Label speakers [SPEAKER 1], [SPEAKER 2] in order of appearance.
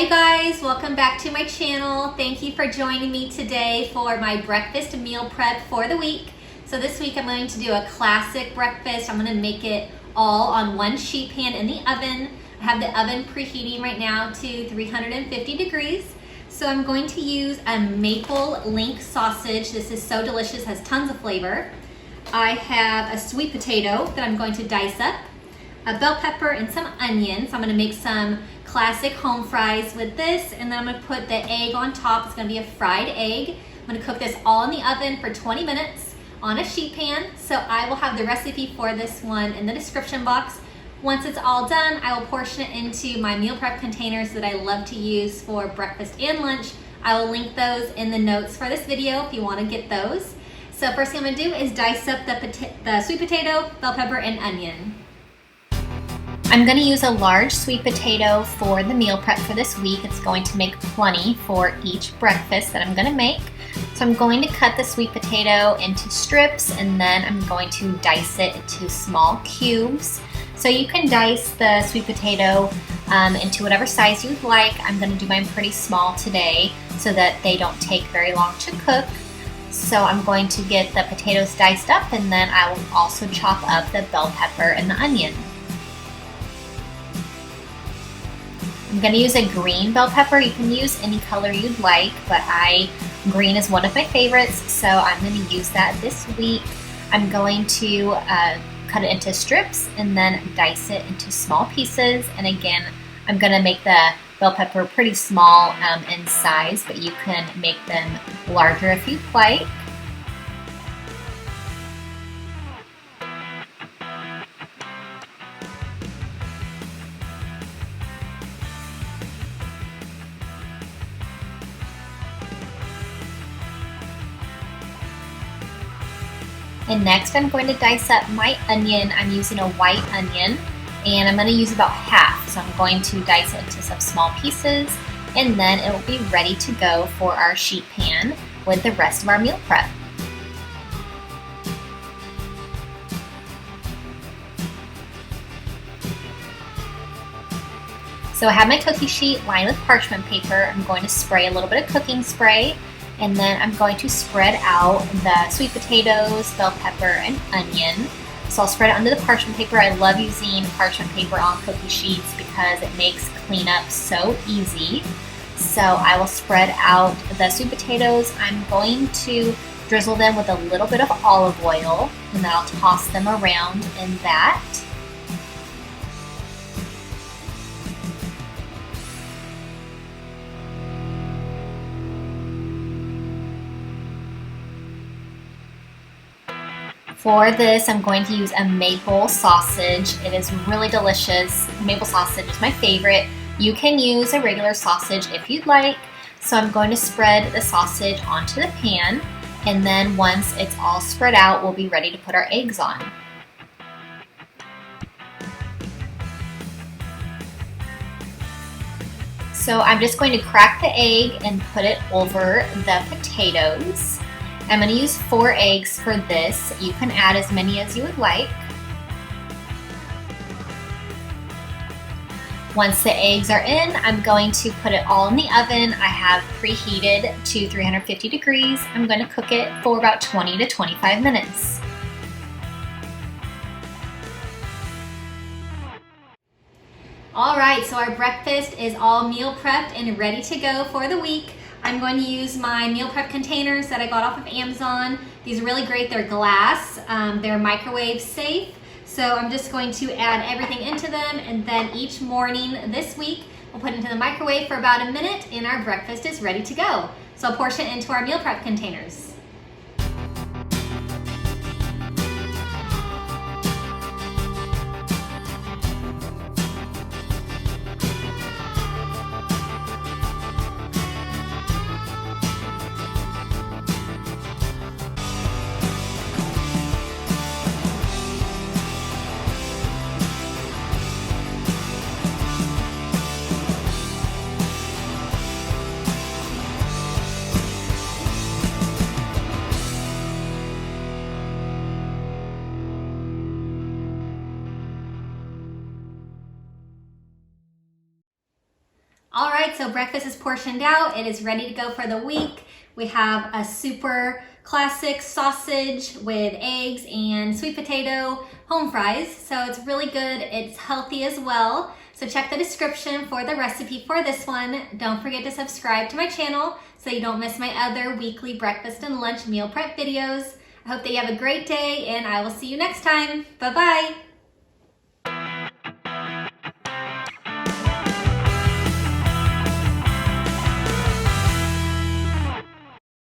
[SPEAKER 1] Hi you guys, welcome back to my channel. Thank you for joining me today for my breakfast meal prep for the week. So this week I'm going to do a classic breakfast. I'm going to make it all on one sheet pan in the oven. I have the oven preheating right now to 350 degrees. So I'm going to use a maple link sausage. This is so delicious, has tons of flavor. I have a sweet potato that I'm going to dice up, a bell pepper and some onions. So I'm going to make some classic home fries with this, and then I'm going to put the egg on top. It's going to be a fried egg. I'm going to cook this all in the oven for 20 minutes on a sheet pan. So I will have the recipe for this one in the description box. Once it's all done, I will portion it into my meal prep containers that I love to use for breakfast and lunch. I will link those in the notes for this video if you want to get those. So first thing I'm going to do is dice up the sweet potato, bell pepper, and onion. I'm going to use a large sweet potato for the meal prep for this week. It's going to make plenty for each breakfast that I'm going to make. So I'm going to cut the sweet potato into strips, and then I'm going to dice it into small cubes. So you can dice the sweet potato into whatever size you'd like. I'm going to do mine pretty small today so that they don't take very long to cook. So I'm going to get the potatoes diced up, and then I will also chop up the bell pepper and the onion. I'm going to use a green bell pepper. You can use any color you'd like, but green is one of my favorites, so I'm going to use that this week. I'm going to cut it into strips and then dice it into small pieces. And again, I'm going to make the bell pepper pretty small in size, but you can make them larger if you'd like. And next I'm going to dice up my onion. I'm using a white onion, and I'm going to use about half. So I'm going to dice it into some small pieces, and then it will be ready to go for our sheet pan with the rest of our meal prep. So I have my cookie sheet lined with parchment paper. I'm going to spray a little bit of cooking spray, and then I'm going to spread out the sweet potatoes, bell pepper, and onion. So I'll spread it under the parchment paper. I love using parchment paper on cookie sheets because it makes cleanup so easy. So I will spread out the sweet potatoes. I'm going to drizzle them with a little bit of olive oil, and then I'll toss them around in that. For this, I'm going to use a maple sausage. It is really delicious. Maple sausage is my favorite. You can use a regular sausage if you'd like. So I'm going to spread the sausage onto the pan, and then once it's all spread out, we'll be ready to put our eggs on. So I'm just going to crack the egg and put it over the potatoes. I'm going to use 4 eggs for this. You can add as many as you would like. Once the eggs are in, I'm going to put it all in the oven. I have preheated to 350 degrees. I'm going to cook it for about 20 to 25 minutes. All right, so our breakfast is all meal prepped and ready to go for the week. I'm going to use my meal prep containers that I got off of Amazon. These are really great. They're glass. They're microwave safe. So I'm just going to add everything into them, and then each morning this week we'll put it into the microwave for about a minute, and our breakfast is ready to go. So I'll portion it into our meal prep containers. All right, so breakfast is portioned out. It is ready to go for the week. We have a super classic sausage with eggs and sweet potato home fries. So it's really good. It's healthy as well. So check the description for the recipe for this one. Don't forget to subscribe to my channel so you don't miss my other weekly breakfast and lunch meal prep videos. I hope that you have a great day, and I will see you next time. Bye-bye.